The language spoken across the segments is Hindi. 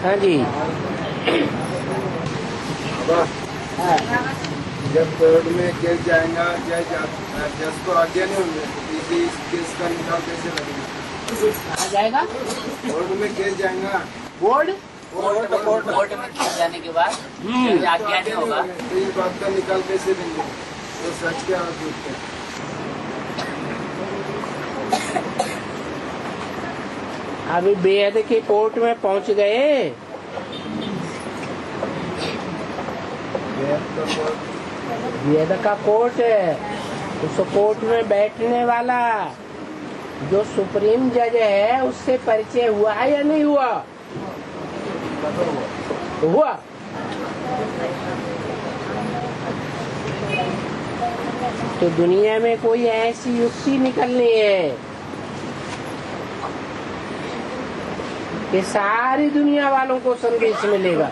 हाँ जी। जब कोर्ट में केस जाएगा, जज को आज्ञा नहीं होंगे, इस केस का निकाल कैसे लगेगा? आ जाएगा कोर्ट में केस जाएगा, बोर्ड कोर्ट में केस जाने के बाद आज्ञा नहीं होगा तो इस बात का निकाल कैसे देंगे? तो सच क्या और झूठ क्या? अभी बेहद के कोर्ट में पहुंच गए। बेहद का कोर्ट है, उस कोर्ट में बैठने वाला जो सुप्रीम जज है उससे परिचय हुआ है या नहीं हुआ? हुआ। तो दुनिया में कोई ऐसी युक्ति निकलनी है कि सारी दुनिया वालों को संदेश मिलेगा।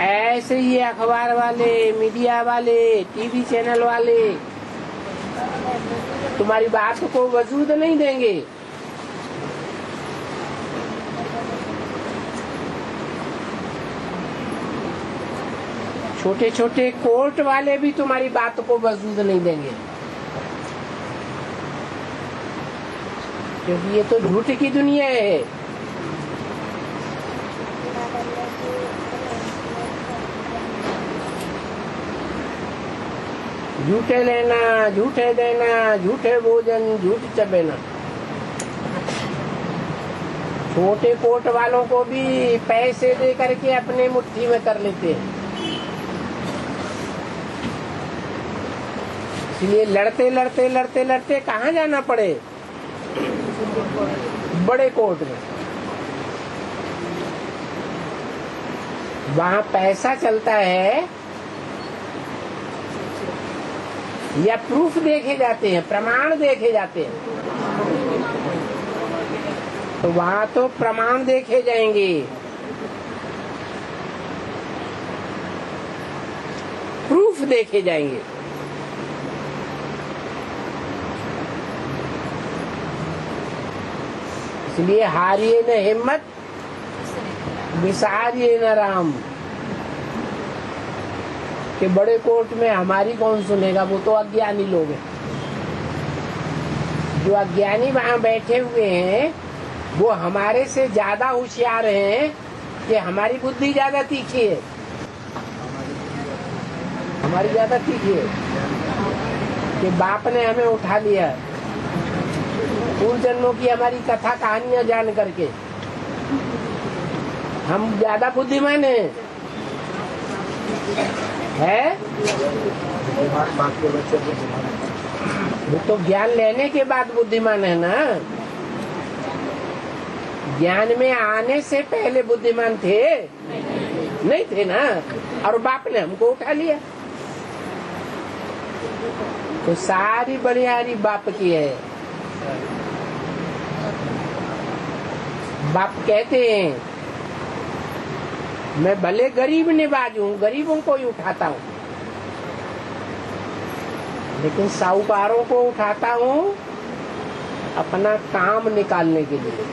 ऐसे ही अखबार वाले, मीडिया वाले, टीवी चैनल वाले तुम्हारी बात को वजूद नहीं देंगे। छोटे छोटे कोर्ट वाले भी तुम्हारी बात को वजूद नहीं देंगे, क्योंकि ये तो झूठ की दुनिया है। झूठे लेना, झूठे देना, झूठे भोजन, झूठ चबेना। छोटे कोर्ट वालों को भी पैसे दे करके अपने मुट्ठी में कर लेते हैं। इसलिए लड़ते लड़ते लड़ते लड़ते कहाँ जाना पड़े? बड़े कोर्ट में। वहाँ पैसा चलता है या प्रूफ देखे जाते हैं, प्रमाण देखे जाते हैं। तो वहाँ तो प्रमाण देखे जाएंगे, प्रूफ देखे जाएंगे। इसलिए हारिए न हिम्मत, विसारिए न राम। कि बड़े कोर्ट में हमारी कौन सुनेगा, वो तो अज्ञानी लोग हैं। जो अज्ञानी वहाँ बैठे हुए हैं वो हमारे से ज्यादा होशियार हैं कि हमारी बुद्धि ज्यादा तीखी है, हमारी ज्यादा तीखी है। कि बाप ने हमें उठा लिया पूर्व जन्मों की हमारी कथा कहानियां जान करके, हम ज्यादा बुद्धिमान है? वो तो ज्ञान लेने के बाद बुद्धिमान है ना। ज्ञान में आने से पहले बुद्धिमान थे? नहीं थे ना। और बाप ने हमको उठा लिया। तो सारी बड़ियारी बाप की है। बाप कहते हैं मैं भले गरीब निवाज हूँ, गरीबों को ही उठाता हूँ, लेकिन साहूकारों को उठाता हूँ अपना काम निकालने के लिए।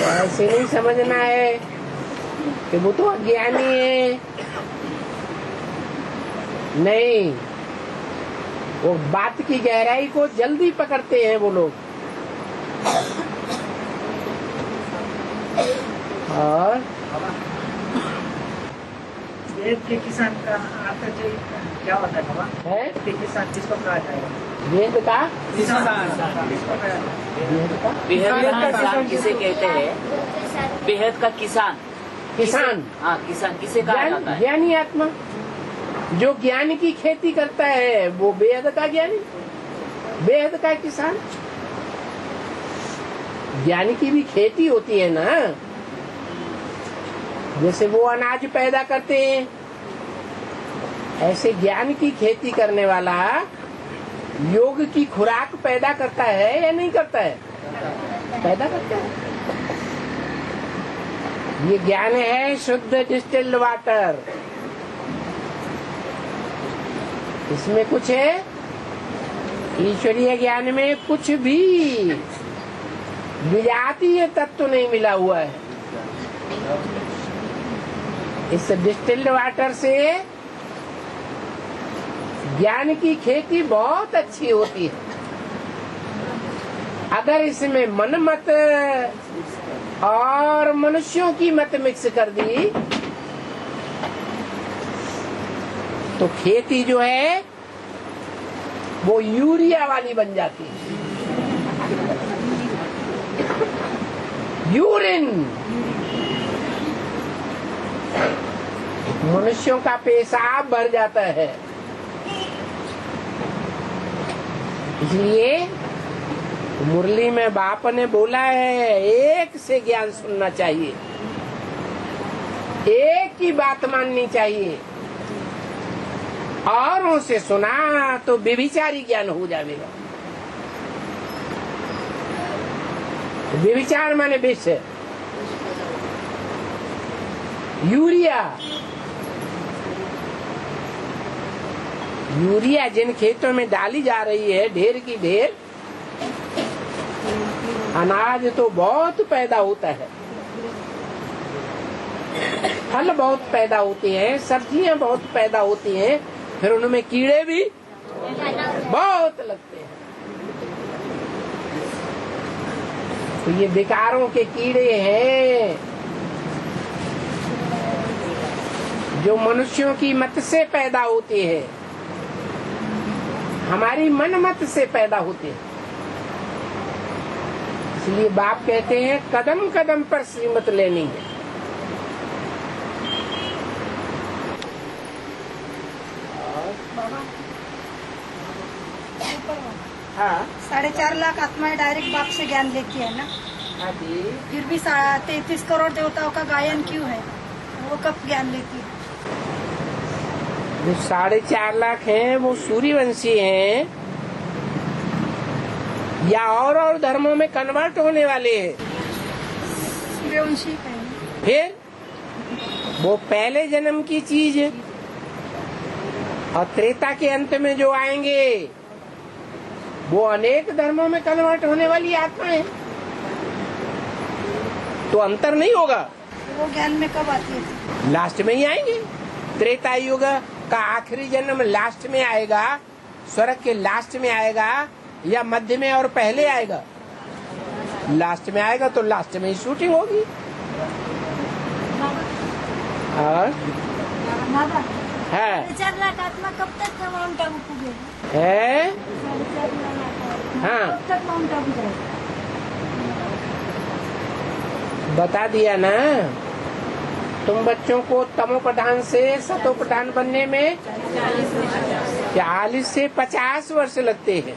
ऐसे नहीं समझना है कि वो तो अज्ञानी है। नहीं, वो बात की गहराई को जल्दी पकड़ते हैं वो लोग। और वेद के किसान का अर्थ क्या होता है बाबा? वेद के किसान किसको कहा जाएगा? वेद का किसान बेहद का किसान किसे कहते हैं? बेहद का किसान, किसान, हाँ किसान किसे कहा जाता है? ज्ञानी आत्मा जो ज्ञान की खेती करता है वो बेहद का ज्ञानी, बेहद का किसान। ज्ञानी की भी खेती होती है ना, जैसे वो अनाज पैदा करते हैं ऐसे ज्ञान की खेती करने वाला योग की खुराक पैदा करता है या नहीं करता है? पैदा करता है। ये ज्ञान है शुद्ध डिस्टिल्ड वाटर। इसमें कुछ है ईश्वरीय ज्ञान में कुछ भी विजातीय तत्व नहीं मिला हुआ है। इस डिस्टिल्ड वाटर से ज्ञान की खेती बहुत अच्छी होती है। अगर इसमें मन मत और मनुष्यों की मत मिक्स कर दी तो खेती जो है वो यूरिया वाली बन जाती है। यूरिन। मनुष्यों का पेशाब भर जाता है। इसलिए मुरली में बाप ने बोला है एक से ज्ञान सुनना चाहिए, एक की बात माननी चाहिए। औरों से सुना तो व्यभिचारी ज्ञान हो जाएगा। व्यभिचार माने विष। यूरिया जिन खेतों में डाली जा रही है ढेर की ढेर, अनाज तो बहुत पैदा होता है, फल बहुत पैदा होते हैं, सब्जियां बहुत पैदा होती हैं, फिर उनमें कीड़े भी बहुत लगते हैं। तो ये विकारों के कीड़े हैं जो मनुष्यों की मत से पैदा होते हैं, हमारी मन मत से पैदा होते हैं। इसलिए बाप कहते हैं कदम कदम पर श्रीमत लेनी है। हाँ 4.5 लाख आत्माएं डायरेक्ट बाप से ज्ञान लेती है ना। हाँ जी। फिर भी 33 करोड़ देवताओं का गायन क्यों है? वो कब ज्ञान लेती है? जो 4.5 लाख हैं वो सूर्यवंशी हैं या और धर्मों में कन्वर्ट होने वाले हैं? सूर्यवंशी है। फिर वो पहले जन्म की चीज और त्रेता के अंत में जो आएंगे वो अनेक धर्मों में कन्वर्ट होने वाली आत्मा है। तो अंतर नहीं होगा। वो ज्ञान में कब आती है? लास्ट में ही आएंगे। त्रेता युग का आखिरी जन्म लास्ट में आएगा, स्वर्ग के लास्ट में आएगा या मध्य में और पहले आएगा? लास्ट में आएगा तो लास्ट में ही शूटिंग होगी। और है 4 लाख आत्मा कब तक माउंट आबू पूजेगा? है हाँ कब तक माउंट आबू जाएगा? बता दिया ना। तुम बच्चों को तमोप्रधान से सतोप्रधान बनने में 40 से 50 वर्ष लगते हैं।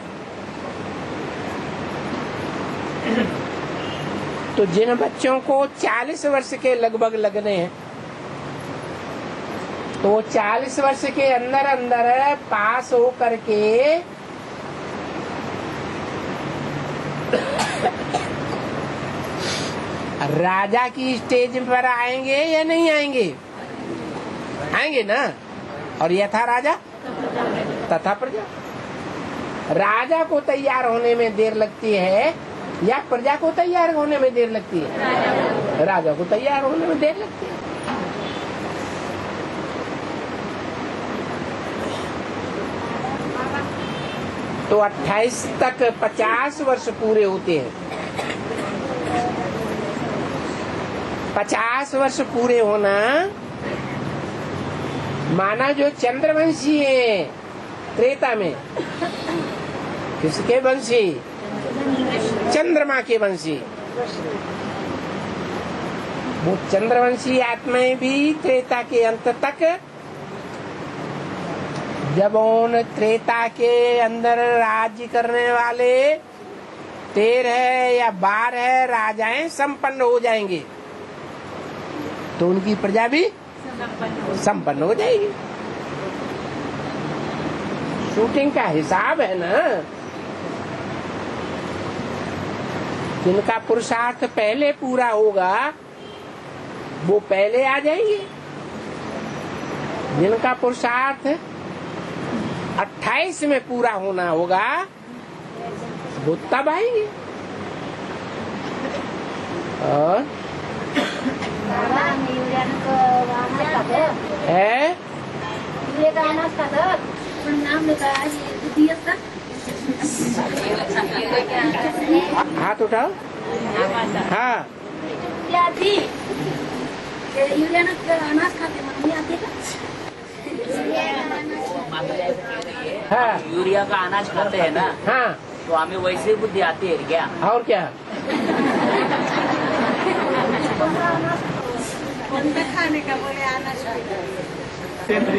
तो जिन बच्चों को 40 वर्ष के लगभग लगने हैं तो वो 40 वर्ष के अंदर अंदर पास हो करके राजा की स्टेज पर आएंगे या नहीं आएंगे? आएंगे ना। और यथा राजा तथा प्रजा। राजा को तैयार होने में देर लगती है या प्रजा को तैयार होने में देर लगती है? राजा को तैयार होने में देर लगती है। तो 28 तक 50 वर्ष पूरे होते हैं। 50 वर्ष पूरे होना माना जो चंद्रवंशी है त्रेता में, किसके वंशी? चंद्रमा के वंशी। वो चंद्रवंशी आत्माएं भी त्रेता के अंत तक, जब उन त्रेता के अंदर राज्य करने वाले 13 या 12 राजाएं संपन्न हो जाएंगे तो उनकी प्रजा भी संपन्न हो जाएगी। शूटिंग का हिसाब है ना। जिनका पुरुषार्थ पहले पूरा होगा वो पहले आ जाएंगे। जिनका पुरुषार्थ 28 में पूरा होना होगा वो तब आएंगे। और है नाम बताया दिया था। हाथ उठाओ। हाँ क्या थी यूरिया अनाज खाते मम्मी आती था। हाँ यूरिया का अनाज खाते हैं ना, हाँ तो हमें वैसे बुद्धि आती है क्या? और क्या? खाने का बोले अनाज।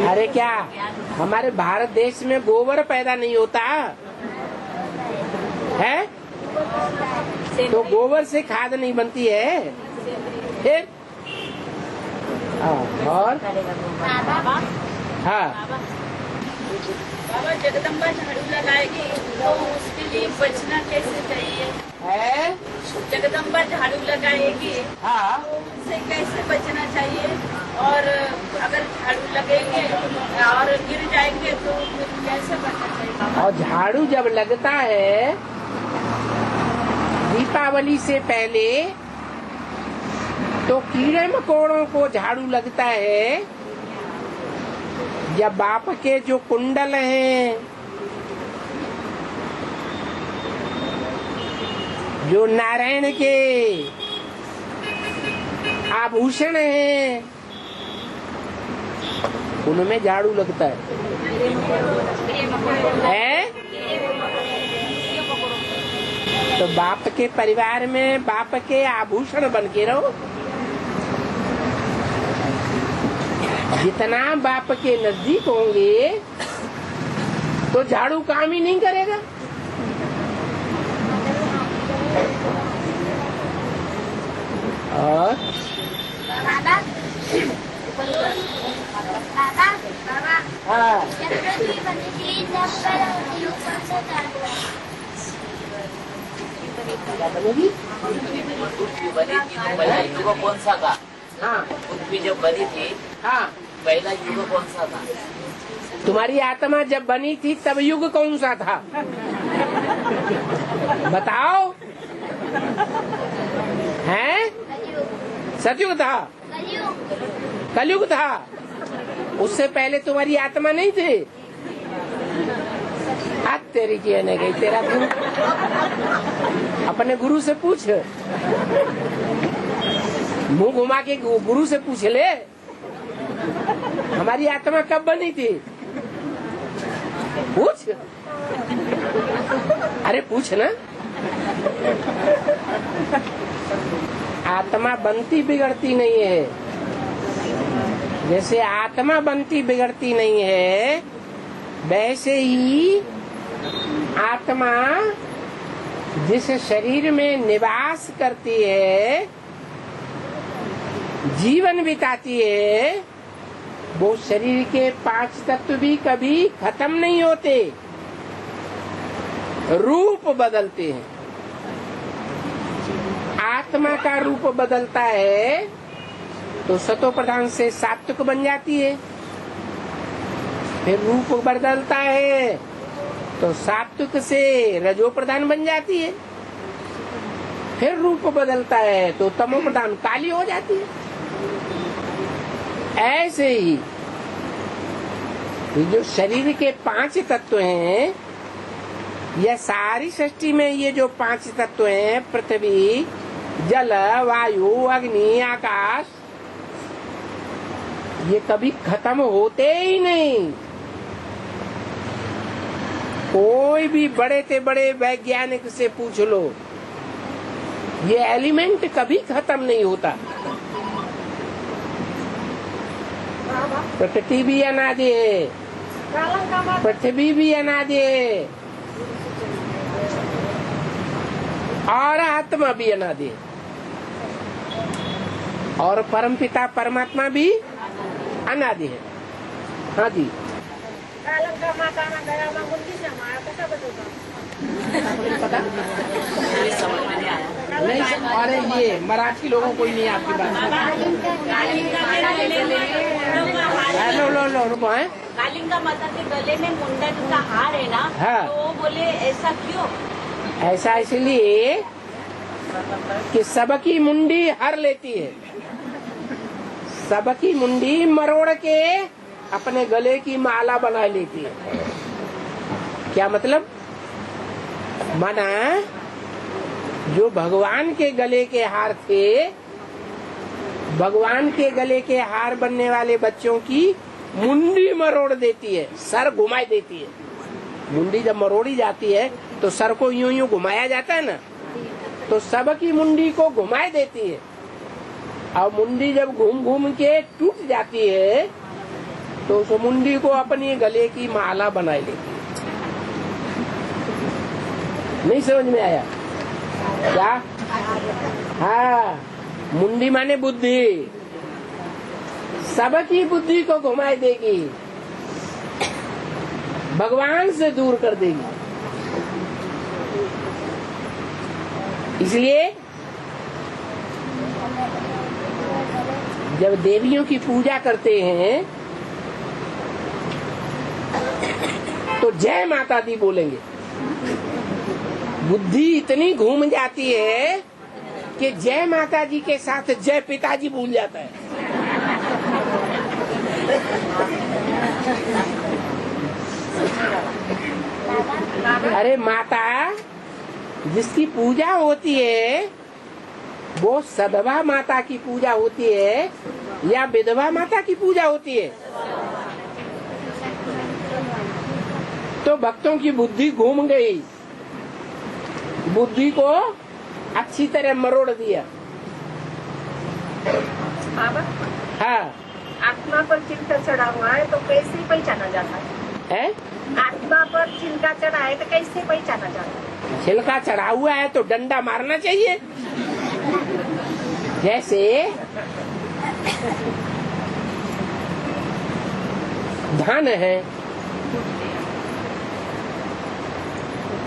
अरे क्या हमारे भारत देश में गोबर पैदा नहीं होता है? तो गोबर से खाद नहीं बनती है। फिर और हाँ बाबा जगदम्बा झाड़ू लगाएगी तो उसके लिए बचना कैसे चाहिए? है जगदम्बा झाड़ू लगाएगी हाँ तो उससे कैसे बचना चाहिए? और अगर झाड़ू लगेंगे और गिर जाएंगे तो फिर कैसे बचना चाहिए बाबा? और झाड़ू जब लगता है दीपावली से पहले तो कीड़े मकोड़ों को झाड़ू लगता है। जब बाप के जो कुंडल हैं, जो नारायण के आभूषण हैं, उनमें झाड़ू लगता है। तो बाप के परिवार में बाप के आभूषण बन के रहो। जितना बाप के नजदीक होंगे तो झाड़ू काम ही नहीं करेगा। और दादा हाँ क्या बनेगी? पृथ्वी बनी थी तो पहला युग कौन सा था? हाँ पृथ्वी जब बनी थी हाँ पहला युग कौन सा था? तुम्हारी आत्मा जब बनी थी तब युग कौन सा था? बताओ। हैं? सतयुग था? कलयुग था? उससे पहले तुम्हारी आत्मा नहीं थी? आज तेरी की नहीं गई। तेरा गुरु अपने गुरु से पूछ, मुंह घुमा के गुरु से पूछ ले हमारी आत्मा कब बनी थी? पूछ, अरे पूछ ना। आत्मा बनती बिगड़ती नहीं है। जैसे आत्मा बनती बिगड़ती नहीं है, वैसे ही आत्मा जिस शरीर में निवास करती है, जीवन बिताती है, वो शरीर के 5 तत्व भी कभी खत्म नहीं होते, रूप बदलते हैं। आत्मा का रूप बदलता है तो सतो प्रधान से सात्विक बन जाती है। फिर रूप बदलता है तो सात्विक से रजो प्रधान बन जाती है। फिर रूप बदलता है तो तमो प्रधान काली हो जाती है। ऐसे ही ये जो शरीर के 5 तत्व हैं, यह सारी सृष्टि में ये जो 5 तत्व हैं, पृथ्वी, जल, वायु, अग्नि, आकाश, ये कभी खत्म होते ही नहीं। कोई भी बड़े से बड़े वैज्ञानिक से पूछ लो, ये एलिमेंट कभी खत्म नहीं होता। प्रकृति भी अनादि है, पृथ्वी भी अनादि है, और आत्मा भी अनादि है, और परमपिता परमात्मा भी अनादि है। हाँ जी। पता समझ में नहीं आया। नहीं, अरे ये मराठी लोगों को ही नहीं आपकी बात। लो लो लो रुको है। कालिंगा माता के गले में मुंडन का हार है ना, हाँ। तो वो बोले ऐसा क्यों? ऐसा इसलिए कि सबकी मुंडी हर लेती है, सबकी मुंडी मरोड़ के अपने गले की माला बना लेती है। क्या मतलब? माना जो भगवान के गले के हार थे, भगवान के गले के हार बनने वाले बच्चों की मुंडी मरोड़ देती है, सर घुमाई देती है। मुंडी जब मरोड़ी जाती है तो सर को यूं यूं घुमाया जाता है ना, तो सबकी मुंडी को घुमाई देती है। और मुंडी जब घूम घूम के टूट जाती है तो उस मुंडी को अपनी गले की माला बना लेती है। नहीं समझ में आया क्या? हाँ, मुंडी माने बुद्धि, सबकी बुद्धि को घुमाई देगी, भगवान से दूर कर देगी। इसलिए जब देवियों की पूजा करते हैं तो जय माता दी बोलेंगे। बुद्धि इतनी घूम जाती है कि जय माता जी के साथ जय पिताजी भूल जाता है। अरे माता जिसकी पूजा होती है वो सदवा माता की पूजा होती है या विधवा माता की पूजा होती है? तो भक्तों की बुद्धि घूम गई, बुद्धि को अच्छी तरह मरोड़ दिया। हाँ, आत्मा पर चिंता चढ़ा हुआ है तो कैसे पहचाना जाता है? आत्मा पर चिंता चढ़ा है तो कैसे पहचाना जाता है? छिलका चढ़ा हुआ है तो डंडा मारना चाहिए। जैसे धान है,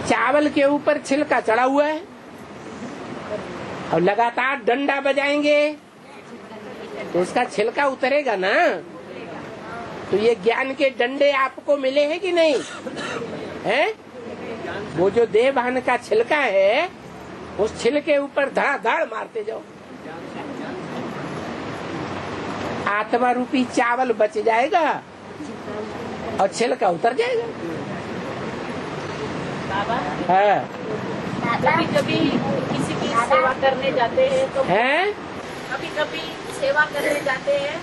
चावल के ऊपर छिलका चढ़ा हुआ है और लगातार डंडा बजाएंगे तो उसका छिलका उतरेगा ना। तो ये ज्ञान के डंडे आपको मिले हैं कि नहीं? हैं? वो जो देवभान का छिलका है उस छिलके ऊपर धड़ाधड़ मारते जाओ, आत्मा रूपी चावल बच जाएगा और छिलका उतर जाएगा। हाँ। कभी कभी किसी की सेवा करने जाते हैं तो कभी कभी सेवा करने जाते हैं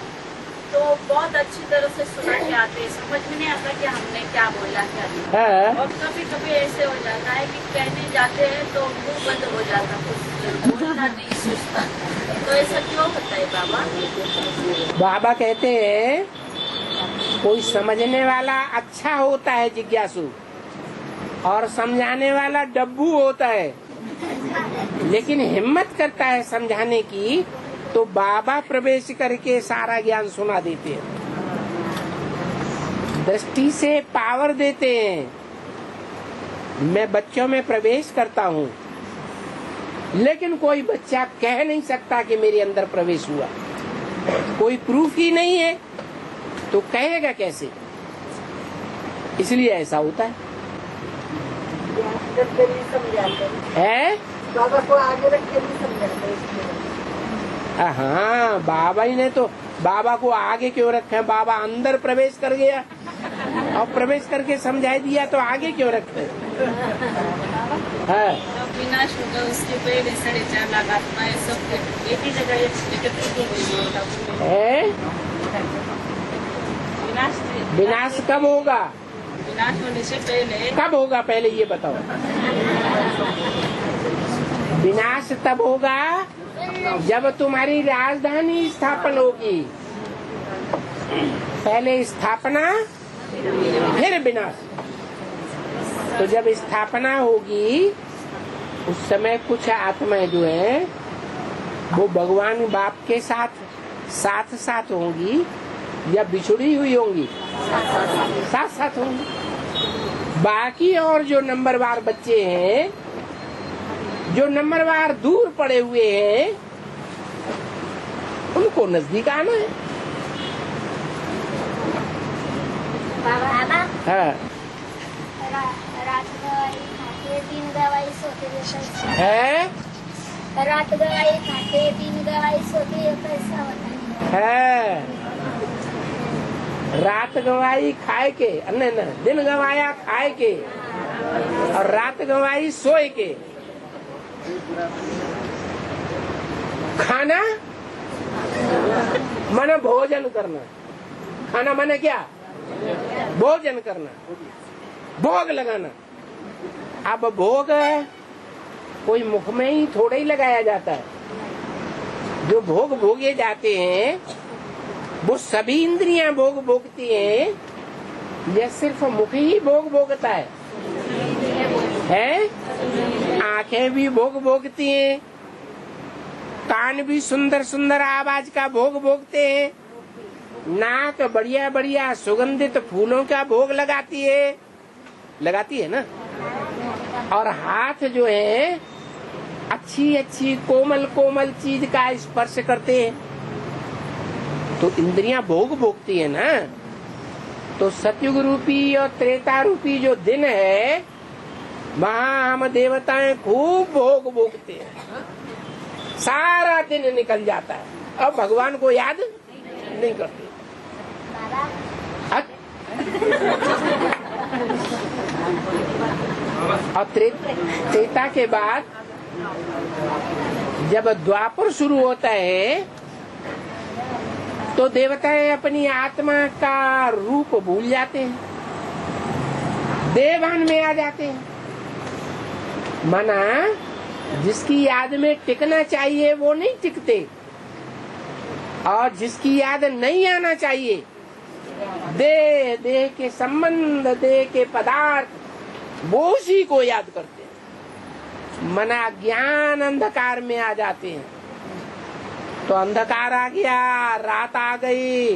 तो बहुत अच्छी तरह से सुना के आते हैं, समझ में नहीं आता कि हमने क्या बोला क्या नहीं। और कभी कभी ऐसे हो जाता है कि कहने जाते हैं तो मुंह बंद हो जाता, कुछ बोलना नहीं सोचता। तो ऐसा क्यों होता है बाबा? बाबा कहते हैं कोई समझने वाला अच्छा होता है जिज्ञासु और समझाने वाला डब्बू होता है, लेकिन हिम्मत करता है समझाने की तो बाबा प्रवेश करके सारा ज्ञान सुना देते हैं, दृष्टि से पावर देते हैं। मैं बच्चों में प्रवेश करता हूँ लेकिन कोई बच्चा कह नहीं सकता कि मेरे अंदर प्रवेश हुआ, कोई प्रूफ ही नहीं है तो कहेगा कैसे? इसलिए ऐसा होता है। बाबा को आगे रख के नहीं समझाते। हाँ, बाबा ही ने तो बाबा को आगे क्यों रखे? बाबा अंदर प्रवेश कर गया और प्रवेश करके समझा दिया तो आगे क्यों रखे? हाँ, विनाश होगा उसके पहले 4.5 लाख आत्माएं सब एक ही जगह एकत्रित है। विनाश विनाश कब होगा? विनाश होने से पहले कब होगा पहले ये बताओ? विनाश तब होगा जब तुम्हारी राजधानी स्थापन होगी। पहले स्थापना फिर विनाश। तो जब स्थापना होगी उस समय कुछ आत्माएं जो है वो भगवान बाप के साथ साथ होंगी या बिछुड़ी हुई होंगी? साथ साथ होंगी। बाकी और जो नंबरवार बच्चे हैं, जो नंबरवार दूर पड़े हुए हैं, उनको नजदीक आना है। बाबा हाँ, रात को खाते दिन दवाई सोते पैसा है, रात दवाई खाते दिन दवाई सोते पैसा होता है। रात गवाई खाए के, नहीं न, दिन गवाया खाए के और रात गवाई सोए के। खाना माने भोजन करना, खाना माने क्या? भोजन करना, भोग लगाना। अब भोग कोई मुख में ही थोड़ा ही लगाया जाता है। जो भोग भोगे जाते हैं वो सभी इंद्रियां भोग भोगती हैं या सिर्फ मुख ही भोग भोगता है? आंखें भी भोग भोगती हैं, कान भी सुंदर सुंदर आवाज का भोग भोगते हैं, नाक बढ़िया बढ़िया सुगंधित फूलों का भोग लगाती है ना। और हाथ जो है अच्छी अच्छी कोमल कोमल चीज का स्पर्श करते हैं। तो इंद्रियां भोग भोगती है ना। तो सतयुग रूपी और त्रेता रूपी जो दिन है वहाँ हम देवताएं खूब भोग भोगते हैं, सारा दिन निकल जाता है। अब भगवान को याद नहीं करते। और त्रेता के बाद जब द्वापर शुरू होता है तो देवताएं अपनी आत्मा का रूप भूल जाते हैं, देवान में आ जाते हैं। मना जिसकी याद में टिकना चाहिए वो नहीं टिकते, और जिसकी याद नहीं आना चाहिए, देह के संबंध, देह के पदार्थ, वो उसी को याद करते हैं। मना ज्ञान अंधकार में आ जाते हैं। तो अंधकार आ गया, रात आ गई,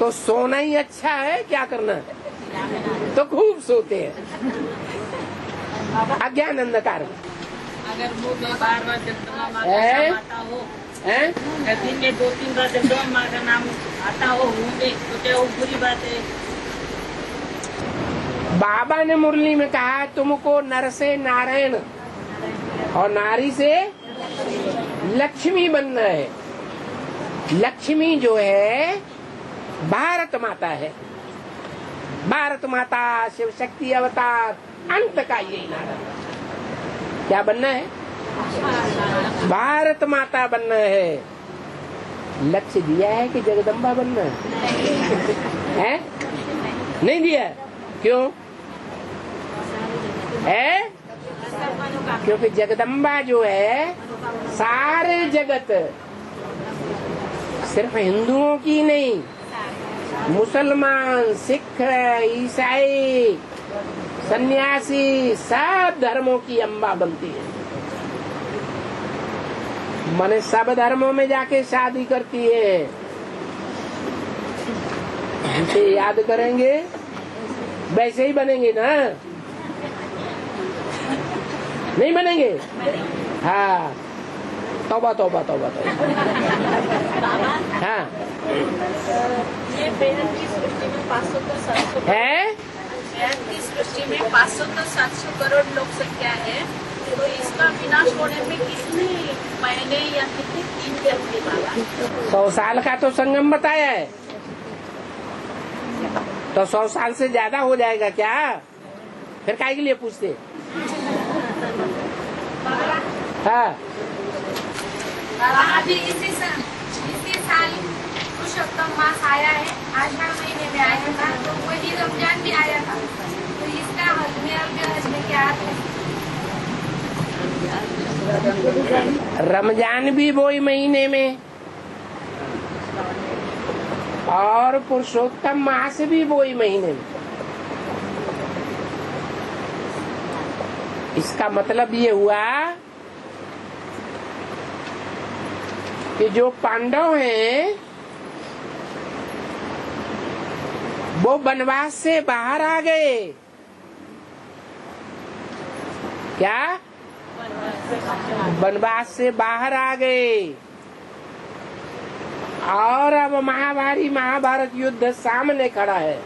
तो सोना ही अच्छा है। क्या करना? तो खूब सोते हैं अज्ञान अंधकार में। अगर मुँह में बार बार जगदम्बा माँ का नाम आता हो, दिन में 2-3 बार जगदम्बा माँ का नाम आता हो मुँह में, तो क्या वो बुरी बात है? बाबा ने मुरली में कहा तुमको नर से नारायण और नारी से लक्ष्मी बनना है। लक्ष्मी जो है भारत माता है। भारत माता शिव शक्ति अवतार अंत का यही नारा। क्या बनना है? भारत माता बनना है। लक्ष्य दिया है कि जगदम्बा बनना है? नहीं दिया। क्यों है? क्योंकि जगदम्बा जो है सारे जगत, सिर्फ हिंदुओं की नहीं, मुसलमान, सिख, ईसाई, सन्यासी, सब धर्मों की अम्बा बनती है। माने सब धर्मों में जाके शादी करती है। जिसे याद करेंगे वैसे ही बनेंगे ना, नहीं बनेंगे? हाँ, तौबा तौबा तौबा तौबा। हाँ, ये बेहद की सृष्टि में 500 तो 700 है। बेहद की सृष्टि में 500 तो 700 करोड़ लोक संख्या है। तो इसका विनाश होने में कितने महीने या कितने दिन लगते बाबा? 100 साल का तो संगम बताया है, तो 100 साल से ज्यादा हो जाएगा क्या? फिर काहे के लिए पूछते? हाँ, अभी इसी साल पुरुषोत्तम मास आया है, आषाढ़ महीने में आया था, तो वही रमजान भी आया था। तो इसका हजमे और बेहज में क्या है? रमजान भी वही महीने में और पुरुषोत्तम मास भी वही महीने में। इसका मतलब ये हुआ कि जो पांडव हैं वो वनवास से बाहर आ गए। क्या? वनवास से बाहर आ गए और अब महाभारत युद्ध सामने खड़ा है।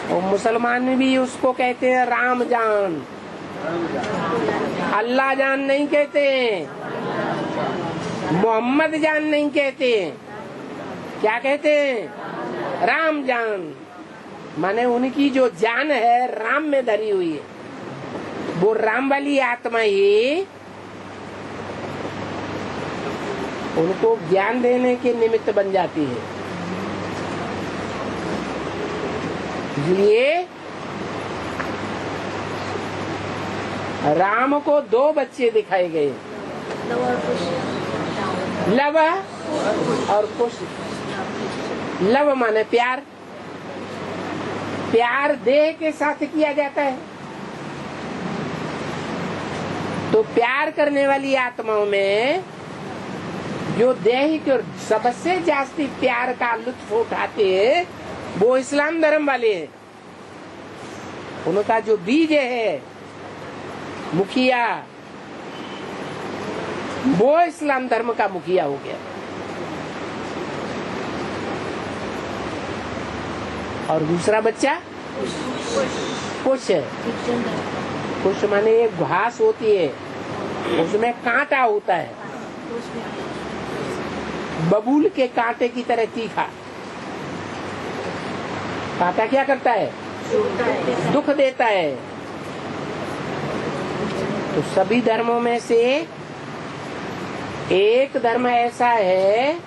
और मुसलमान भी उसको कहते हैं राम जान, अल्लाह जान नहीं कहते, मोहम्मद जान नहीं कहते, क्या कहते हैं? राम जान। माने उनकी जो जान है राम में धरी हुई है, वो राम वाली आत्मा ही उनको ज्ञान देने के निमित्त बन जाती है। इसलिए राम को 2 बच्चे दिखाए गए, लव और कुश। लव माने प्यार, प्यार देह के साथ किया जाता है। तो प्यार करने वाली आत्माओं में जो दैहिक और सबसे जास्ती प्यार का लुत्फ उठाते हैं वो इस्लाम धर्म वाले हैं। उनका जो बीज है मुखिया, वो इस्लाम धर्म का मुखिया हो गया। और दूसरा बच्चा कुश। कुश माने एक घास होती है, उसमें कांटा होता है, बबूल के कांटे की तरह तीखा। कांटा क्या करता है? दुख देता है। तो सभी धर्मों में से एक धर्म ऐसा है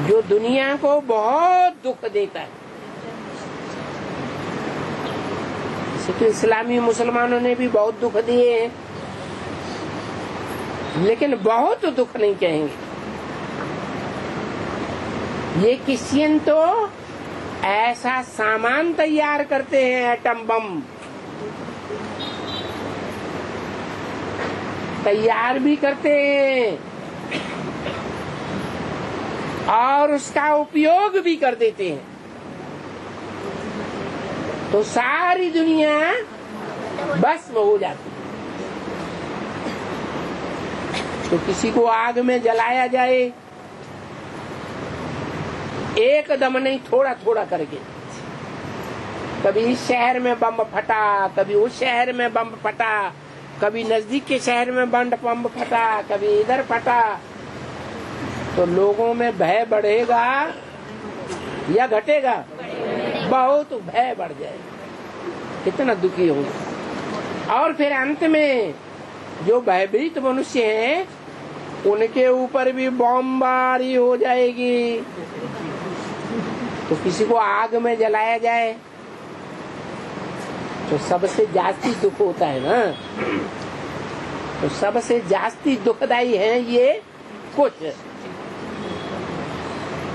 जो दुनिया को बहुत दुख देता है। तो इस्लामी मुसलमानों ने भी बहुत दुख दिए हैं, लेकिन बहुत दुख नहीं कहेंगे। ये क्रिश्चियन तो ऐसा सामान तैयार करते हैं, एटम बम तैयार भी करते हैं और उसका उपयोग भी कर देते हैं। तो सारी दुनिया भस्म हो जाती है। तो किसी को आग में जलाया जाए, एकदम नहीं, थोड़ा थोड़ा करके। कभी इस शहर में बम फटा, कभी उस शहर में बम फटा, कभी नजदीक के शहर में बम फटा, कभी इधर फटा। तो लोगों में भय बढ़ेगा या घटेगा? बहुत भय बढ़ जाएगा, कितना दुखी होंगे। और फिर अंत में जो भयभीत मनुष्य हैं उनके ऊपर भी बमबारी हो जाएगी। तो किसी को आग में जलाया जाए तो सबसे जास्ती दुख होता है ना। तो सबसे जास्ती दुखदाई है ये कुश।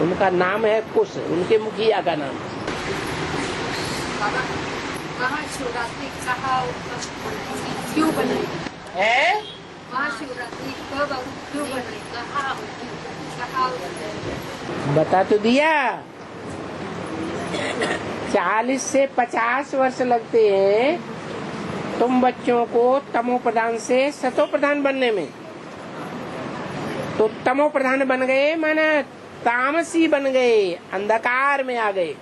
उनका नाम है कुश, उनके मुखिया का नाम महाशिवरात्रि क्यों बनाई है। महाशिवरात्रि कब और क्यों बनाई? बता तो दिया। 40 से 50 वर्ष लगते हैं तुम बच्चों को तमो प्रधान से सतो प्रधान बनने में। तो तमो प्रधान बन गए माना तामसी बन गए, अंधकार में आ गए,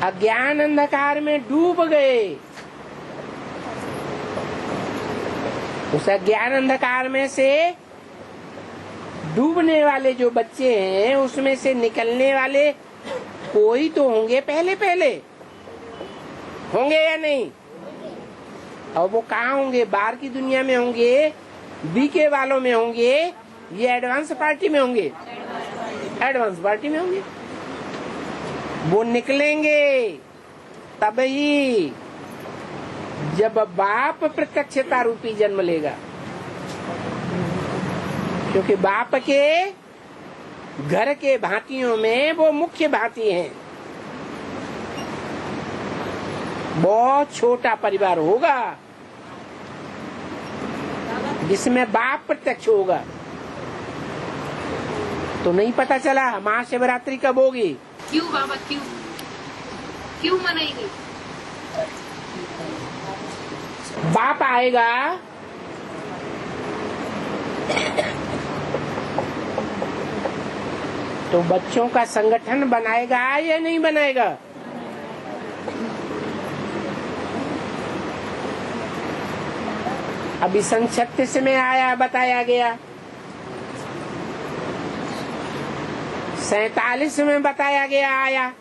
अज्ञान अंधकार में डूब गए। उस अज्ञान अंधकार में से डूबने वाले जो बच्चे हैं उसमें से निकलने वाले कोई तो होंगे, पहले पहले होंगे या नहीं? और वो कहाँ होंगे? बाहर की दुनिया में होंगे, बीके वालों में होंगे, ये एडवांस पार्टी में होंगे? एडवांस पार्टी में होंगे। वो निकलेंगे तभी जब बाप प्रत्यक्षता रूपी जन्म लेगा, क्योंकि बाप के घर के भांतियों में वो मुख्य भांति हैं। बहुत छोटा परिवार होगा जिसमें बाप प्रत्यक्ष होगा। तो नहीं पता चला महाशिवरात्रि कब होगी? क्यों बाबा, क्यों क्यों मनाएंगे? बाप आएगा तो बच्चों का संगठन बनाएगा या नहीं बनाएगा? अभी सन 36 में आया, बताया गया, 47 में बताया गया आया,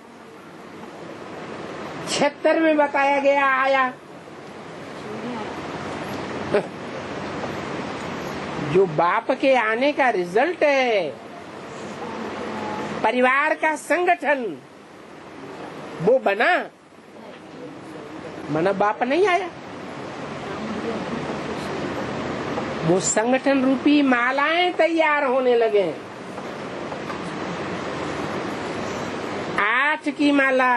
76 में बताया गया आया। जो बाप के आने का रिजल्ट है, परिवार का संगठन, वो बना, मना बाप नहीं आया। वो संगठन रूपी मालाएं तैयार होने लगे। 8 की माला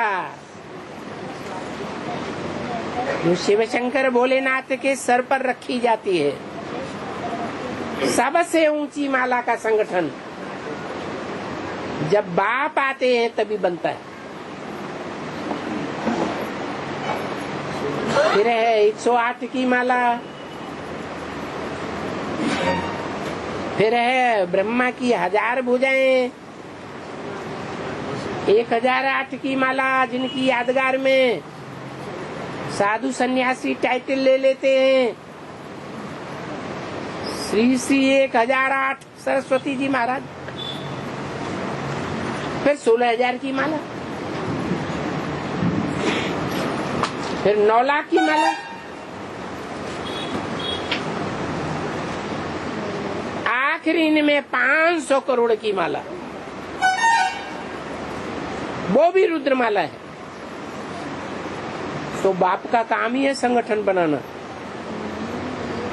जो शिव शंकर भोलेनाथ के सर पर रखी जाती है, सबसे ऊंची माला का संगठन जब बाप आते हैं तभी बनता है। फिर है 108 की माला, फिर है ब्रह्मा की 1000 भुजाएं, 1008 की माला, जिनकी यादगार में साधु सन्यासी टाइटल ले लेते हैं। श्री श्री 1008 सरस्वती जी महाराज। फिर 16,000 की माला, फिर 9 लाख की माला, आखिरी में 500 करोड़ की माला, वो भी रुद्रमाला है। तो बाप का काम ही है संगठन बनाना,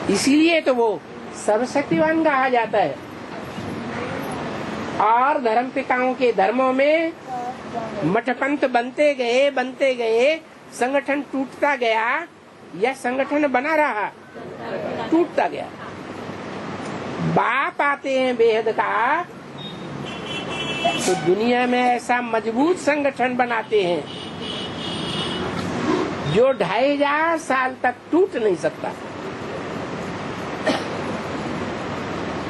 इसीलिए तो वो सर्वशक्तिवान कहा जाता है। और धर्म पिताओं के धर्मों में मठपंथ बनते गए, संगठन टूटता गया या संगठन बना रहा, टूटता गया। बाप आते हैं बेहद का, तो दुनिया में ऐसा मजबूत संगठन बनाते हैं जो 2500 साल तक टूट नहीं सकता।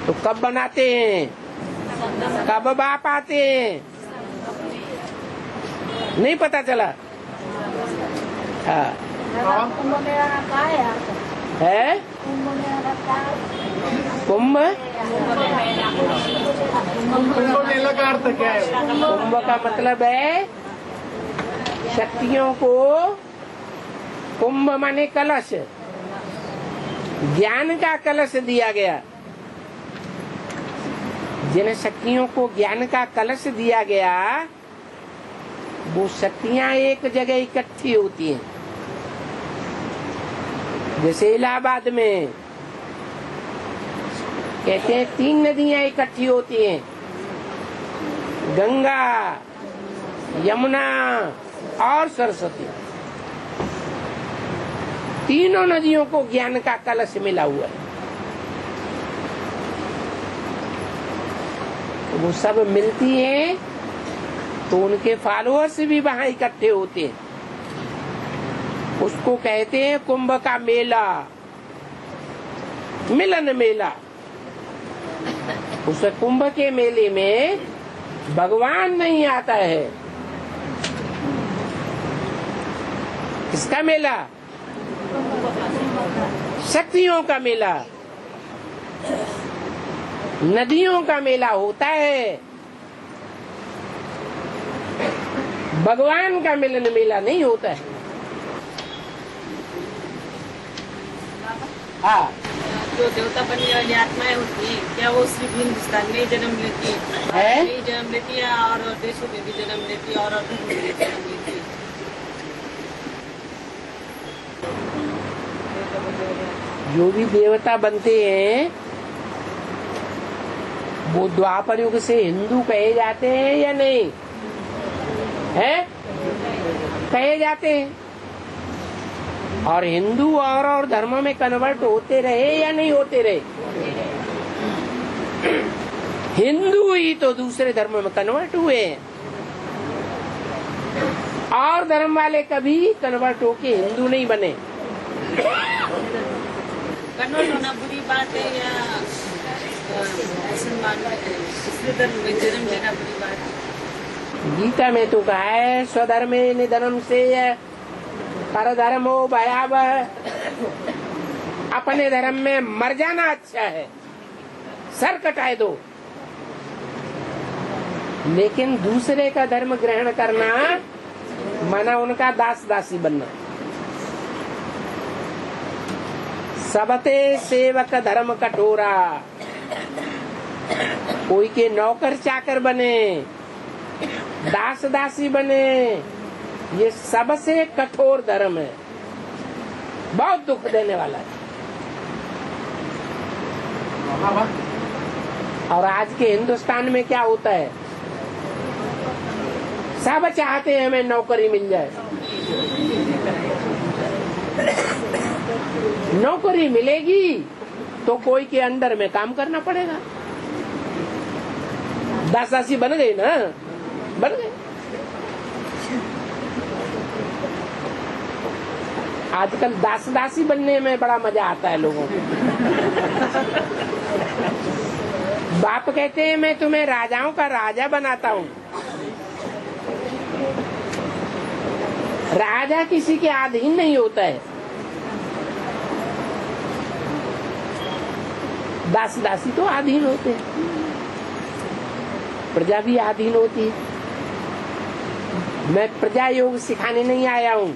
तो कब बनाते हैं, कब बाप आते हैं, नहीं पता चला। हाँ है कुंभ, मेला का अर्थ क्या है? कुंभ का मतलब है शक्तियों को, कुंभ माने कलश, ज्ञान का कलश दिया गया। जिन शक्तियों को ज्ञान का कलश दिया गया, वो शक्तियां एक जगह इकट्ठी होती हैं। जैसे इलाहाबाद में कहते हैं 3 नदियां इकट्ठी होती हैं, गंगा, यमुना और सरस्वती। तीनों नदियों को ज्ञान का कलश मिला हुआ है। वो सब मिलती हैं तो उनके फॉलोअर्स भी वहाँ इकट्ठे होते हैं। उसको कहते हैं कुंभ का मेला, मिलन मेला। उस कुंभ के मेले में भगवान नहीं आता है। किसका मेला? शक्तियों का मेला, नदियों का मेला होता है। भगवान का मिलन मेला नहीं होता है। हाँ, जो देवता बनने वाली आत्माएं होती हैं, क्या वो सिर्फ हिंदुस्तान में जन्म लेती है? नहीं जन्म लेती है, और देशों में भी जन्म लेती है, और धर्म में भी जन्म लेती है। जो भी देवता बनते हैं वो द्वापर युग से हिंदू कहे जाते हैं या नहीं है? कहे जाते हैं। और हिंदू और धर्मों में कन्वर्ट होते रहे या नहीं होते रहे? हिंदू ही तो दूसरे धर्मों में कन्वर्ट हुए हैं, और धर्म वाले कभी कन्वर्ट होके हिंदू नहीं बने। कन्वर्ट होना बुरी बात है या मुसलमान दूसरे धर्म में जन्म लेना बड़ी बात है। गीता में तो कहा है स्वधर्मे निधनम से परधर्मो भयावह, अपने धर्म में मर जाना अच्छा है, सर कटाए दो, लेकिन दूसरे का धर्म ग्रहण करना माना उनका दास दासी बनना। सबते सेवक धर्म कठोरा, कोई के नौकर चाकर बने, दास दासी बने, ये सबसे कठोर धर्म है, बहुत दुख देने वाला है। और आज के हिंदुस्तान में क्या होता है, सब चाहते हैं हमें नौकरी मिल जाए। नौकरी मिलेगी तो कोई के अंडर में काम करना पड़ेगा। दास दासी बन गई ना, बन गए। आजकल दास दासी बनने में बड़ा मजा आता है लोगों को। बाप कहते हैं मैं तुम्हें राजाओं का राजा बनाता हूँ। राजा किसी के अधीन नहीं होता है, दास दासी तो अधीन होते हैं, प्रजा भी अधीन होती है। मैं प्रजा योग सिखाने नहीं आया हूँ,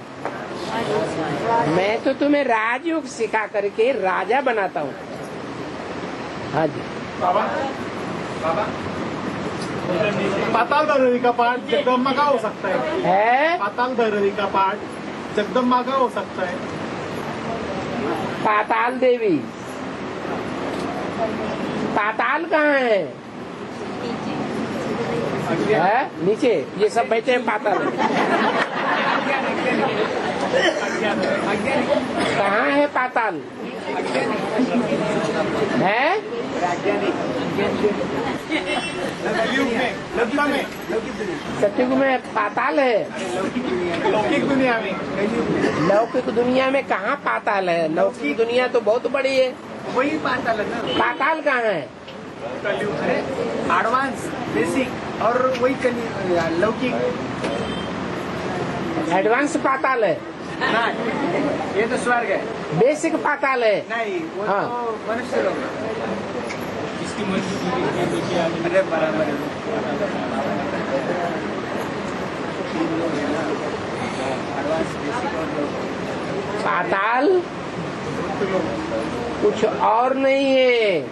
मैं तो तुम्हें राजयोग सिखा करके राजा बनाता हूँ। हाँ जी बाबा, बाबा पाताल भैरवी का पाठ जगदम्बा का हो सकता है? पाताल भैरवी का पाठ जगदम्बा का हो सकता है? पाताल देवी, पाताल कहाँ है? नीचे, ये सब बैठे हैं पाताल में। कहाँ है पाताल? है सतयुग में पाताल है। लौकिक दुनिया में, लौकिक दुनिया में कहाँ पाताल है? लौकिक दुनिया तो बहुत बड़ी है, वही पाताल है ना। पाताल कहाँ है? एडवांस, बेसिक और वही लौकिक। एडवांस पाताल है, ये तो स्वर्ग है। बेसिक पाताल है। नहीं, वो हाँ। तो मनुष्य लोग अरे बराबर है। पाताल कुछ और नहीं है।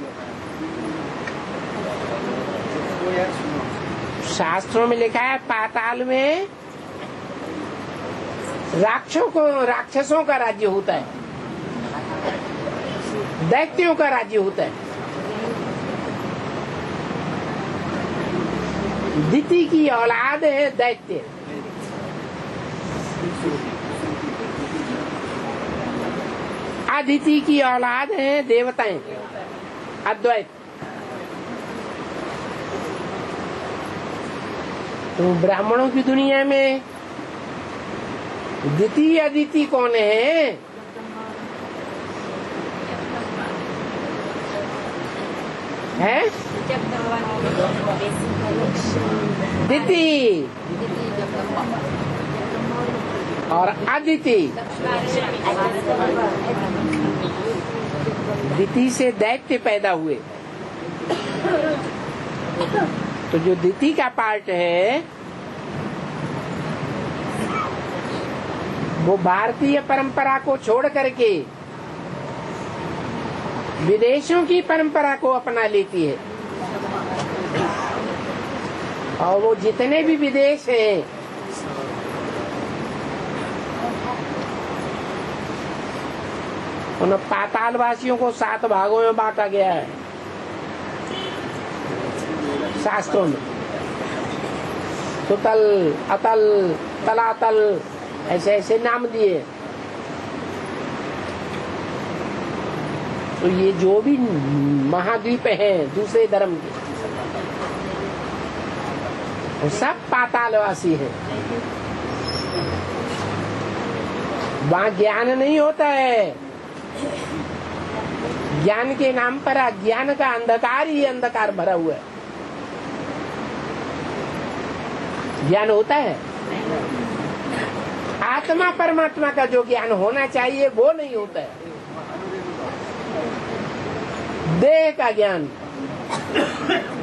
शास्त्रों में लिखा है पाताल में राक्षसों का राज्य होता है, दैत्यों का राज्य होता है। दिति की औलाद है दैत्य, अदिति की औलाद है देवताएं, अद्वैत। तो ब्राह्मणों की दुनिया में दिति अदिति कौन है? है दिति और अदिति। दिति से दैत्य पैदा हुए। तो जो दिति का पार्ट है वो भारतीय परंपरा को छोड़ करके विदेशों की परंपरा को अपना लेती है। और वो जितने भी विदेश हैं उन पातालवासियों को 7 भागों में बांटा गया है शास्त्रों में। सुतल, अतल, तलातल, ऐसे ऐसे नाम दिए। तो ये जो भी महाद्वीप हैं दूसरे धर्म के, वो सब पातालवासी हैं। वहाँ ज्ञान नहीं होता है, ज्ञान के नाम पर अज्ञान का अंधकार ही अंधकार भरा हुआ है। ज्ञान होता है, आत्मा परमात्मा का जो ज्ञान होना चाहिए वो नहीं होता है। देह का ज्ञान,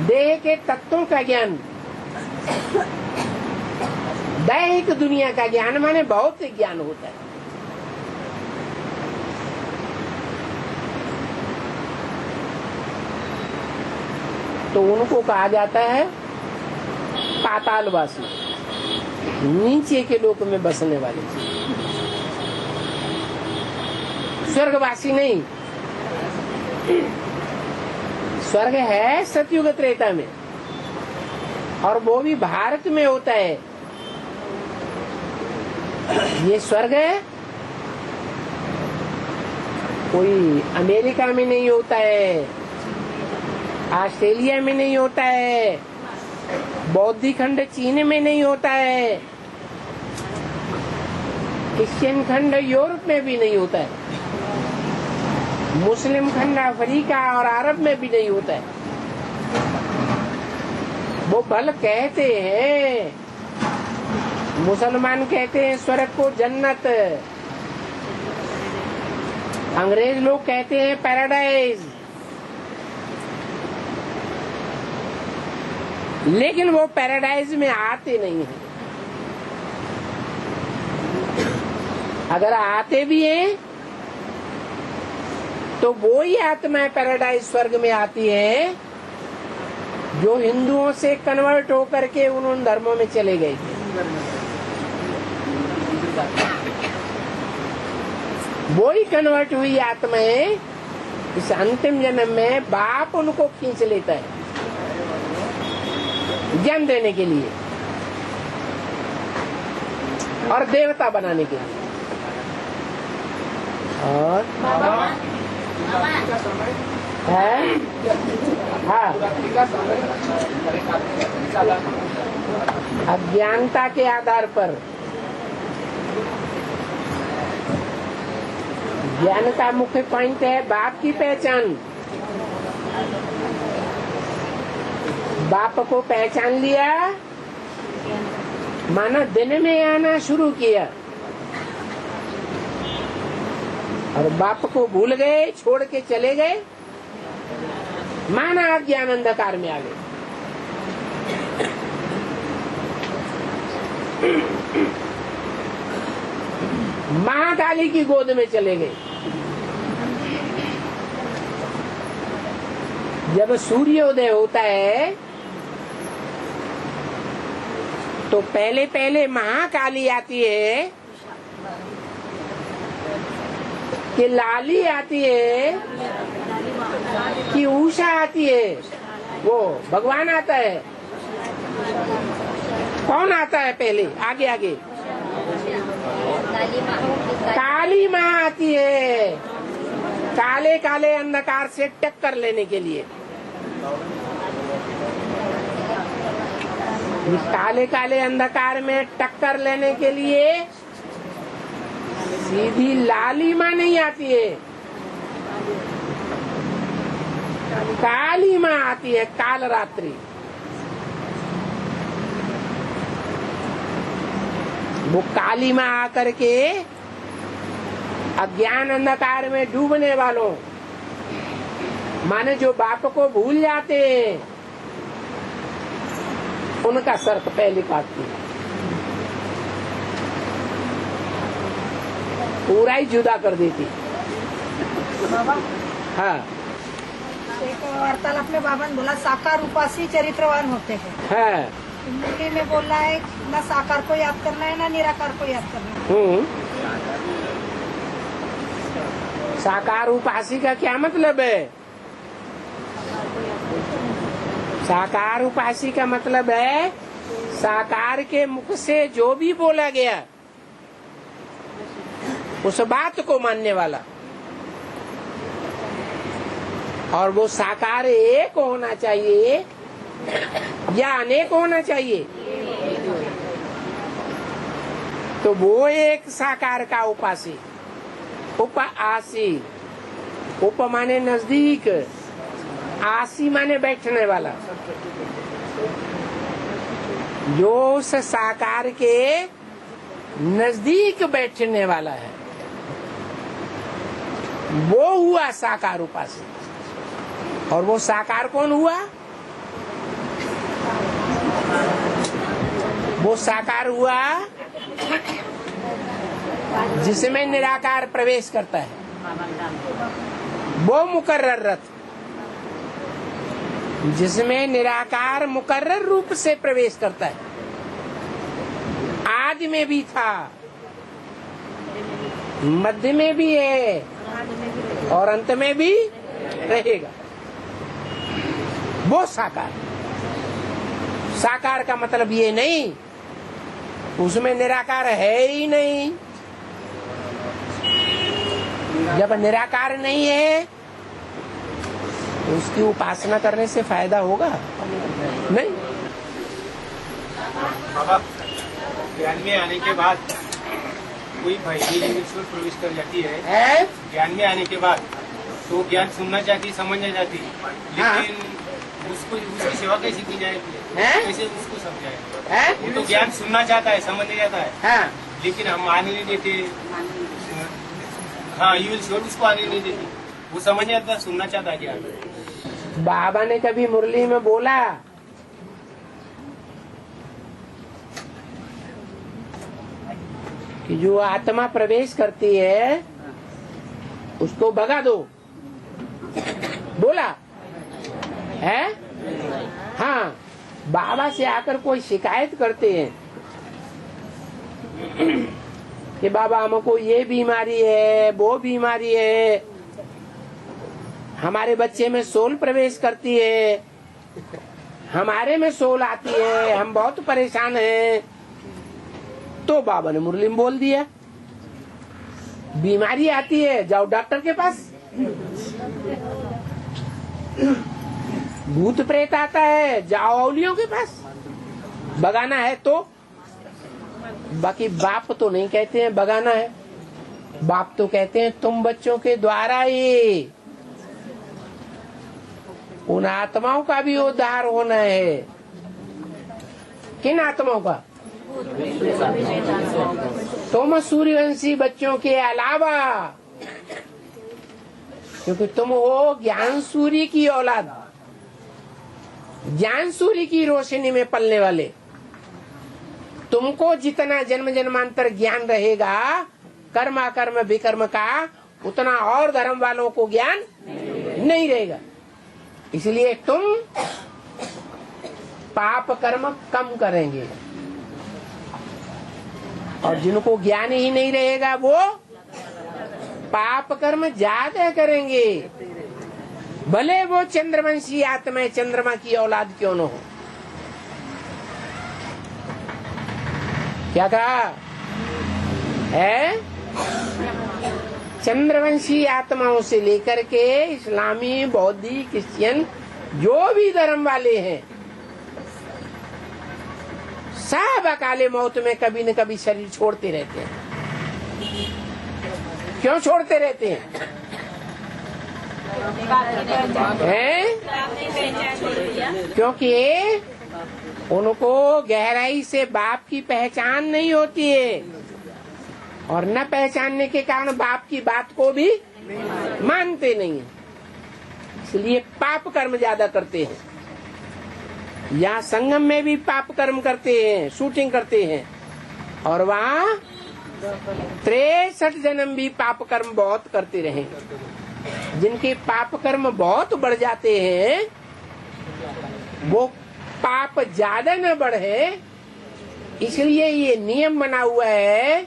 देह के तत्वों का ज्ञान, दैहिक दुनिया का ज्ञान माने भौतिक ज्ञान होता है। तो उनको कहा जाता है पातालवासी, नीचे के लोक में बसने वाले। स्वर्गवासी नहीं। स्वर्ग है सतयुग त्रेता में, और वो भी भारत में होता है। ये स्वर्ग है कोई अमेरिका में नहीं होता है, ऑस्ट्रेलिया में नहीं होता है, बौद्ध खंड चीन में नहीं होता है, क्रिश्चियन खंड यूरोप में भी नहीं होता है, मुस्लिम खंड अफ्रीका और अरब में भी नहीं होता है। वो भल कहते हैं, मुसलमान कहते हैं स्वर्ग को जन्नत, अंग्रेज लोग कहते हैं पैराडाइज, लेकिन वो पैराडाइज में आते नहीं हैं। अगर आते भी हैं तो वो ही आत्माएं पैराडाइज स्वर्ग में आती है जो हिंदुओं से कन्वर्ट होकर के उन धर्मों में चले गए थे। वो ही कन्वर्ट हुई आत्माएं इस अंतिम जन्म में बाप उनको खींच लेता है ज्ञान देने के लिए और देवता बनाने के लिए। और है हाँ, अज्ञानता के आधार पर ज्ञान का मुख्य पॉइंट है बाप की पहचान। बाप को पहचान लिया माना दिन में आना शुरू किया, और बाप को भूल गए, छोड़ के चले गए, माना अज्ञान अंधकार में आ गए। महाकाली की गोद में चले गए। जब सूर्योदय होता है तो पहले पहले महाकाली आती है कि लाली आती है कि उषा आती है, वो भगवान आता है। कौन आता है पहले? आगे आगे काली माँ आती है, काले काले अंधकार से टक्कर लेने के लिए। काले काले अंधकार में टक्कर लेने के लिए सीधी लाली माँ नहीं आती है, काली माँ आती है, काल रात्रि। वो काली माँ आकर के अज्ञान अंधकार में डूबने वालों माने जो बाप को भूल जाते हैं उनका सर पहले काटती है, पूरा ही जुदा कर देती। हाँ, एक वार्तालाप में बाबा ने बोला साकार उपासी चरित्रवान होते हैं। हाँ, हिंदी में बोला है ना साकार को याद करना है ना निराकार को याद करना है। साकार उपासी का क्या मतलब है? साकार उपासी का मतलब है साकार के मुख से जो भी बोला गया उस बात को मानने वाला, और वो साकार एक होना चाहिए या अनेक होना चाहिए। तो वो एक साकार का उपासी उपासी उप माने नजदीक, आसी माने बैठने वाला। जो उस साकार के नजदीक बैठने वाला है वो हुआ साकार उपासक। और वो साकार कौन हुआ? वो साकार हुआ जिसमें निराकार प्रवेश करता है, वो मुकर्रर रथ। जिसमें निराकार मुकर्रर रूप से प्रवेश करता है, आदि में भी था, मध्य में भी है और अंत में भी रहेगा, वो साकार। साकार का मतलब ये नहीं उसमें निराकार है ही नहीं। जब निराकार नहीं है तो उसकी उपासना करने से फायदा होगा नहीं। बाबा, ज्ञान में आने के बाद कोई भाई प्रवेश कर जाती है, ज्ञान में आने के बाद तो ज्ञान सुनना चाहती, समझना चाहती, लेकिन उसको उसकी सेवा कैसे की जाए, कैसे उसको समझाए? वो तो ज्ञान सुनना चाहता है, समझने जाता है, लेकिन हम आने नहीं देते। हाँ, यू विल श्योर उसको आने नहीं देती। वो समझ नहीं आता, सुनना चाहता है ज्ञान। बाबा ने कभी मुरली में बोला कि जो आत्मा प्रवेश करती है उसको भगा दो, बोला है? हाँ, बाबा से आकर कोई शिकायत करते हैं कि बाबा हमको ये बीमारी है, वो बीमारी है, हमारे बच्चे में सोल प्रवेश करती है, हमारे में सोल आती है, हम बहुत परेशान हैं। तो बाबा ने मुरली में बोल दिया, बीमारी आती है जाओ डॉक्टर के पास, भूत प्रेत आता है जाओ औलियों के पास, भगाना है तो। बाकी बाप तो नहीं कहते हैं भगाना है, बाप तो कहते हैं तुम बच्चों के द्वारा ही उन आत्माओं का भी उद्धार होना है। किन आत्माओं का? तुम सूर्यवंशी बच्चों के अलावा, क्योंकि तुम हो ज्ञान सूर्य की औलाद, ज्ञान सूर्य की रोशनी में पलने वाले। तुमको जितना जन्म जन्मांतर ज्ञान रहेगा कर्म अकर्म विकर्म का, उतना और धर्म वालों को ज्ञान नहीं रहेगा। इसलिए तुम पाप कर्म कम करेंगे और जिनको ज्ञान ही नहीं रहेगा वो पाप कर्म ज्यादा करेंगे, भले वो चंद्रवंशी आत्मा चंद्रमा की औलाद क्यों न हो। क्या कहा है? चंद्रवंशी आत्माओं से लेकर के इस्लामी, बौद्धी, क्रिश्चियन जो भी धर्म वाले हैं, सब अकाले मौत में कभी न कभी शरीर छोड़ते रहते हैं। क्यों छोड़ते रहते हैं? क्योंकि उनको गहराई से बाप की पहचान नहीं होती है और न पहचानने के कारण बाप की बात को भी मानते नहीं है, इसलिए पाप कर्म ज्यादा करते हैं। यहाँ संगम में भी पाप कर्म करते हैं, शूटिंग करते हैं, और वहाँ 63 जन्म भी पाप कर्म बहुत करते रहे। जिनके पाप कर्म बहुत बढ़ जाते हैं वो पाप ज्यादा न बढ़े, इसलिए ये नियम बना हुआ है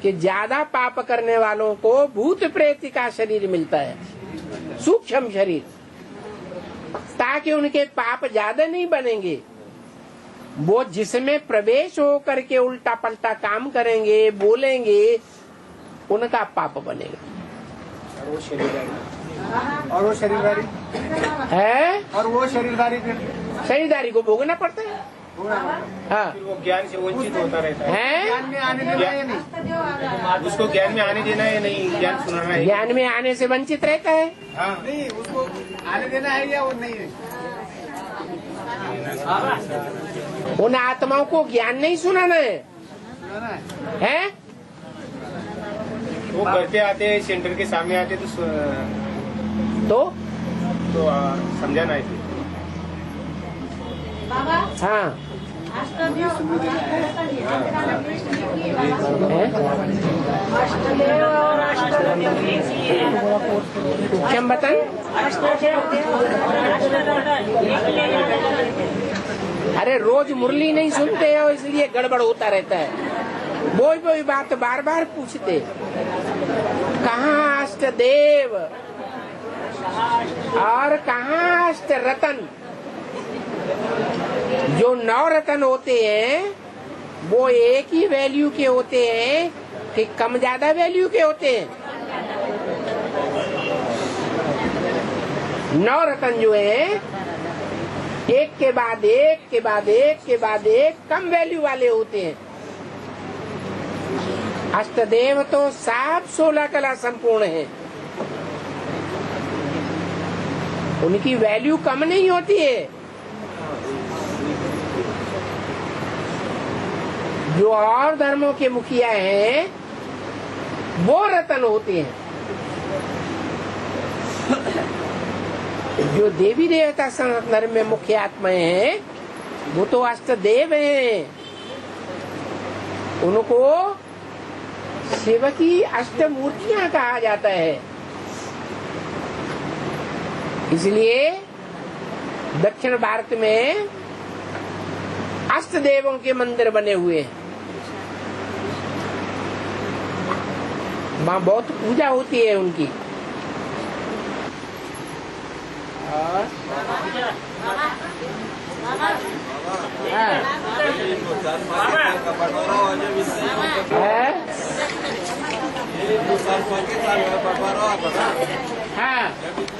कि ज्यादा पाप करने वालों को भूत प्रेत का शरीर मिलता है, सूक्ष्म शरीर, ताकि उनके पाप ज्यादा नहीं बनेंगे। वो जिसमें प्रवेश हो करके उल्टा पलटा काम करेंगे, बोलेंगे, उनका पाप बनेगा। और वो शरीरदारी है, और वो शरीरदारी फिर शरीरदारी को भोगना पड़ता है। हाँ फिर वो ज्ञान से वंचित होता रहता है। हैं? उसको ज्ञान में आने देना है नहीं, ज्ञान सुनाना है। ज्ञान में आने से वंचित रहता है। हाँ नहीं, उसको आने देना है या वो नहीं है? उन आत्माओं को ज्ञान नहीं सुनाना है, हैं? वो करते आते सेंटर के सामने आते तो समझाना है फिर। हाँ अष्टदेव और अष्टदेव क्या बताएं? अरे रोज मुरली नहीं सुनते हो इसलिए गड़बड़ होता रहता है। वही बात बार बार पूछते, कहाँ अष्टदेव और कहाँ अष्ट रतन? जो 9 रतन होते हैं वो एक ही वैल्यू के होते हैं कि कम ज्यादा वैल्यू के होते हैं? 9 रतन जो है एक के बाद एक के बाद एक के बाद एक कम वैल्यू वाले होते हैं। अष्टदेव तो 16 कला संपूर्ण है, उनकी वैल्यू कम नहीं होती है। जो और धर्मों के मुखिया हैं वो रतन होते हैं। जो देवी देवता सनातन धर्म में मुख्य आत्माएं हैं वो तो अष्टदेव हैं। उनको शिव की अष्टमूर्तियां कहा जाता है। इसलिए दक्षिण भारत में अष्टदेवों के मंदिर बने हुए हैं। वहाँ बहुत पूजा होती है उनकी। और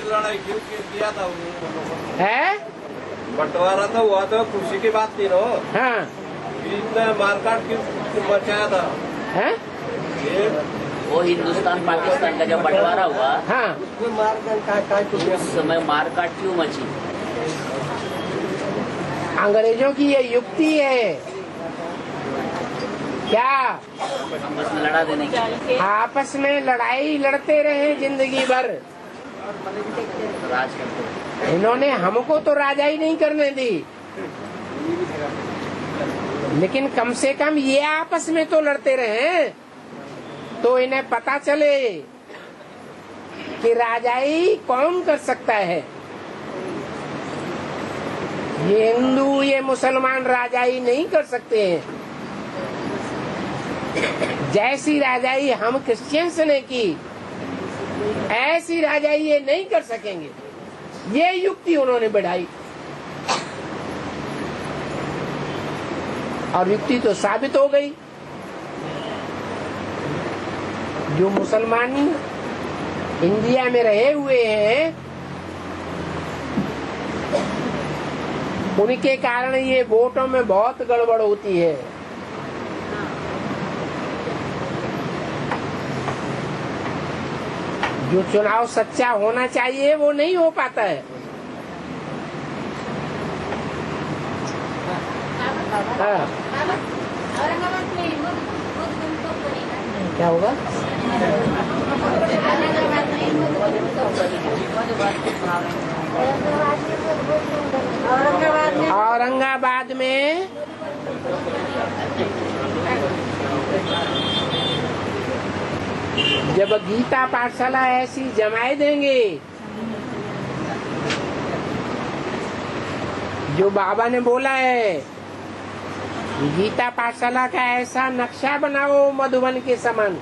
लड़ाई क्यों किया था है? बंटवारा तो हुआ था, खुशी की बात थी ना। हाँ इतना मारकाट क्यों मचाया था? है? वो हिंदुस्तान पाकिस्तान का जब बंटवारा हुआ, हाँ उस समय मारकाट क्यों मची? अंग्रेजों की ये युक्ति है क्या? आपस में लड़ा देने की, आपस में लड़ाई लड़ते रहे जिंदगी भर। राज करते। इन्होंने हमको तो राजा ही नहीं करने दी, लेकिन कम से कम ये आपस में तो लड़ते रहे, तो इन्हें पता चले कि राजाई कौन कर सकता है। ये हिंदू ये मुसलमान राजाई नहीं कर सकते हैं। जैसी राजाई हम क्रिश्चियंस ने की ऐसी राजाई ये नहीं कर सकेंगे। ये युक्ति उन्होंने बढ़ाई और युक्ति तो साबित हो गई। जो मुसलमानी इंडिया में रहे हुए हैं उनके कारण ये वोटों में बहुत गड़बड़ होती है। जो चुनाव सच्चा होना चाहिए वो नहीं हो पाता है। हाँ। क्या होगा? औरंगाबाद में जब गीता पाठशाला ऐसी जमाए देंगे जो बाबा ने बोला है, गीता पाठशाला का ऐसा नक्शा बनाओ मधुबन के समान,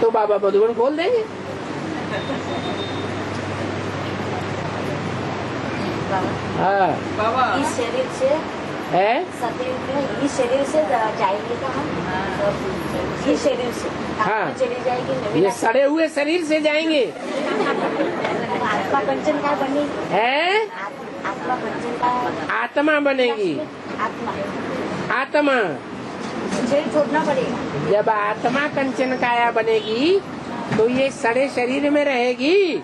तो बाबा मधुबन खोल देंगे। हाँ इस शरीर से है इस शरीर से जाएंगे कहाँ? इस शरीर से हाँ। चली जाएगी। ये सड़े हुए शरीर से जाएंगे आत्मा पंचन का बनी है। आत्मा पंचन का आत्मा बनेगी। आत्मा आत्मा शरीर छोड़ना पड़ेगा। जब आत्मा कंचन काया बनेगी तो ये सड़े शरीर में रहेगी।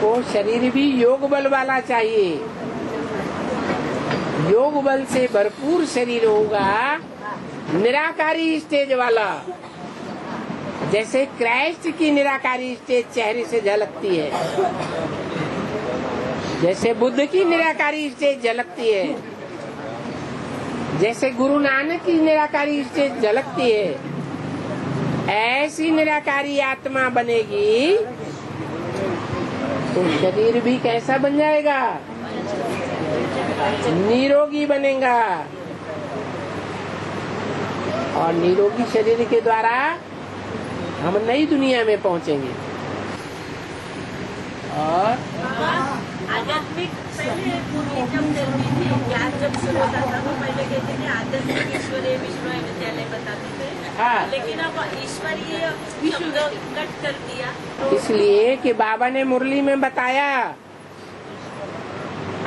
तो शरीर भी योग बल वाला चाहिए। योग बल से भरपूर शरीर होगा, निराकारी स्टेज वाला। जैसे क्राइस्ट की निराकारी स्टेज चेहरे से झलकती है, जैसे बुद्ध की निराकारी स्टेज झलकती है, जैसे गुरु नानक की निराकारी स्टेज झलकती है, ऐसी निराकारी आत्मा बनेगी तो शरीर भी कैसा बन जाएगा? निरोगी बनेगा। और निरोगी शरीर के द्वारा हम नई दुनिया में पहुंचेंगे। और आध्यात्मिक पहले पूर्वी जब चलती थी, ज्ञान जब शुरू होता था तो पहले कहते थे आध्यात्मिक ईश्वरीय विश्वविद्यालय बताते थे। हाँ। लेकिन अब ईश्वरीय शब्द कट कर दिया। इसलिए कि बाबा ने मुरली में बताया,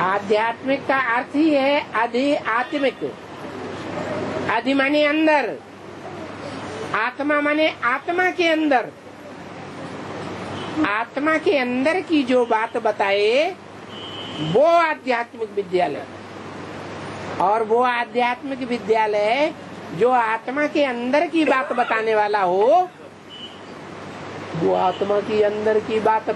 आध्यात्मिक का अर्थ ही है अधि आत्मिक। अधि माने अंदर, आत्मा माने आत्मा के अंदर। आत्मा के अंदर की जो बात बताए वो आध्यात्मिक विद्यालय। और वो आध्यात्मिक विद्यालय जो आत्मा के अंदर की बात बताने वाला हो, वो आत्मा की अंदर की बात